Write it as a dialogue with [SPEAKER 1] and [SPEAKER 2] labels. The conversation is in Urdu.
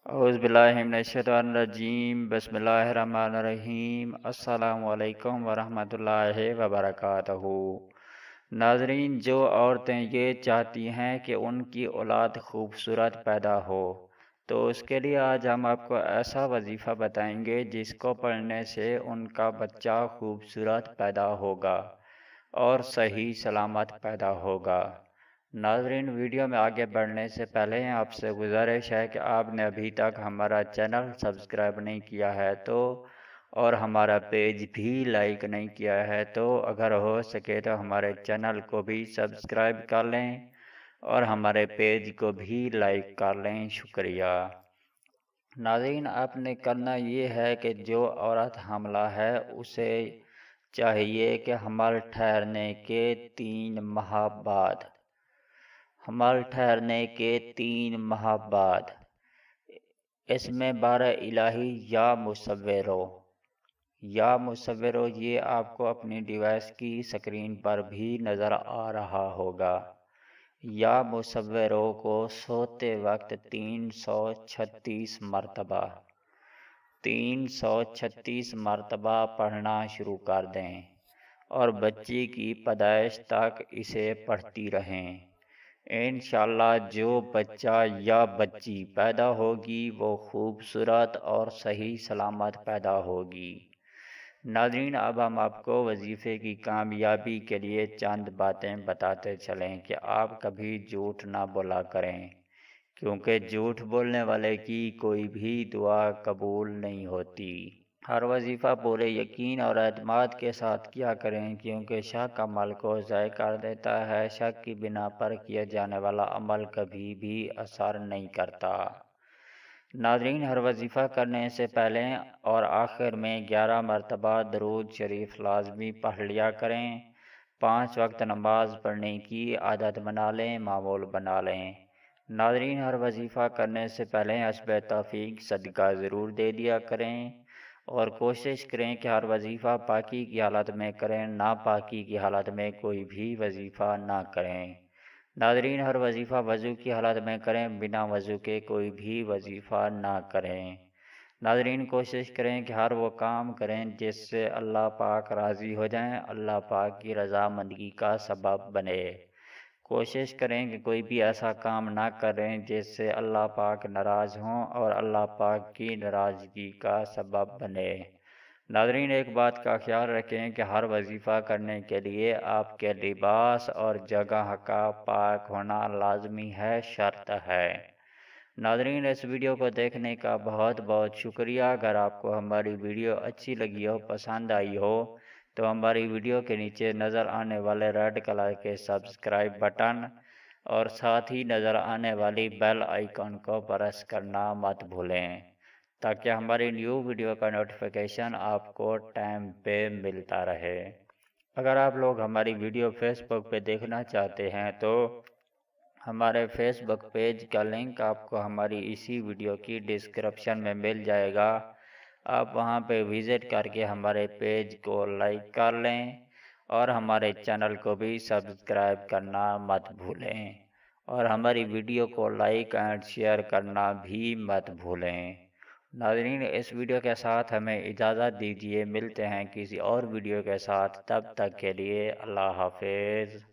[SPEAKER 1] اعوذ باللہ من الشیطان الرجیم بسم اللہ الرحمن الرحیم السلام علیکم ورحمۃ اللہ وبرکاتہ۔ ناظرین، جو عورتیں یہ چاہتی ہیں کہ ان کی اولاد خوبصورت پیدا ہو تو اس کے لیے آج ہم آپ کو ایسا وظیفہ بتائیں گے جس کو پڑھنے سے ان کا بچہ خوبصورت پیدا ہوگا اور صحیح سلامت پیدا ہوگا۔ ناظرین، ویڈیو میں آگے بڑھنے سے پہلے آپ سے گزارش ہے کہ آپ نے ابھی تک ہمارا چینل سبسکرائب نہیں کیا ہے تو اور ہمارا پیج بھی لائک نہیں کیا ہے تو اگر ہو سکے تو ہمارے چینل کو بھی سبسکرائب کر لیں اور ہمارے پیج کو بھی لائک کر لیں۔ شکریہ۔ ناظرین، آپ نے کرنا یہ ہے کہ جو عورت حاملہ ہے اسے چاہیے کہ حمل ٹھہرنے کے 3 ماہ بعد اس میں 12 الہی یا مصورو یہ آپ کو اپنی ڈیوائس کی سکرین پر بھی نظر آ رہا ہوگا۔ یا مصورو کو سوتے وقت 336 مرتبہ پڑھنا شروع کر دیں اور بچے کی پیدائش تک اسے پڑھتی رہیں۔ انشاءاللہ جو بچہ یا بچی پیدا ہوگی وہ خوبصورت اور صحیح سلامت پیدا ہوگی۔ ناظرین، اب ہم آپ کو وظیفے کی کامیابی کے لیے چند باتیں بتاتے چلیں کہ آپ کبھی جھوٹ نہ بولا کریں، کیونکہ جھوٹ بولنے والے کی کوئی بھی دعا قبول نہیں ہوتی۔ ہر وظیفہ پورے یقین اور اعتماد کے ساتھ کیا کریں، کیونکہ شک عمل کو ضائع کر دیتا ہے۔ شک کی بنا پر کیا جانے والا عمل کبھی بھی اثر نہیں کرتا۔ ناظرین، ہر وظیفہ کرنے سے پہلے اور آخر میں 11 مرتبہ درود شریف لازمی پڑھ لیا کریں۔ 5 وقت نماز پڑھنے کی عادت بنا لیں، معمول بنا لیں۔ ناظرین، ہر وظیفہ کرنے سے پہلے حسب توفیق صدقہ ضرور دے دیا کریں اور کوشش کریں کہ ہر وظیفہ پاکی کی حالت میں کریں، ناپاکی کی حالت میں کوئی بھی وظیفہ نہ کریں۔ ناظرین، ہر وظیفہ وضو کی حالت میں کریں، بنا وضو کے کوئی بھی وظیفہ نہ کریں۔ ناظرین، کوشش کریں کہ ہر وہ کام کریں جس سے اللہ پاک راضی ہو جائیں، اللہ پاک کی رضامندی کا سبب بنے۔ کوشش کریں کہ کوئی بھی ایسا کام نہ کریں جس سے اللہ پاک ناراض ہوں اور اللہ پاک کی ناراضگی کا سبب بنے۔ ناظرین، ایک بات کا خیال رکھیں کہ ہر وظیفہ کرنے کے لیے آپ کے لباس اور جگہ کا پاک ہونا لازمی ہے، شرط ہے۔ ناظرین، اس ویڈیو کو دیکھنے کا بہت بہت شکریہ۔ اگر آپ کو ہماری ویڈیو اچھی لگی ہو، پسند آئی ہو تو ہماری ویڈیو کے نیچے نظر آنے والے ریڈ کلر کے سبسکرائب بٹن اور ساتھ ہی نظر آنے والی بیل آئیکن کو پریس کرنا مت بھولیں تاکہ ہماری نیو ویڈیو کا نوٹیفیکیشن آپ کو ٹائم پہ ملتا رہے۔ اگر آپ لوگ ہماری ویڈیو فیس بک پہ دیکھنا چاہتے ہیں تو ہمارے فیس بک پیج کا لنک آپ کو ہماری اسی ویڈیو کی ڈسکرپشن میں مل جائے گا۔ آپ وہاں پہ وزٹ کر کے ہمارے پیج کو لائک کر لیں اور ہمارے چینل کو بھی سبسکرائب کرنا مت بھولیں اور ہماری ویڈیو کو لائک اینڈ شیئر کرنا بھی مت بھولیں۔ ناظرین، اس ویڈیو کے ساتھ ہمیں اجازت دیجیے، ملتے ہیں کسی اور ویڈیو کے ساتھ، تب تک کے لیے اللہ حافظ۔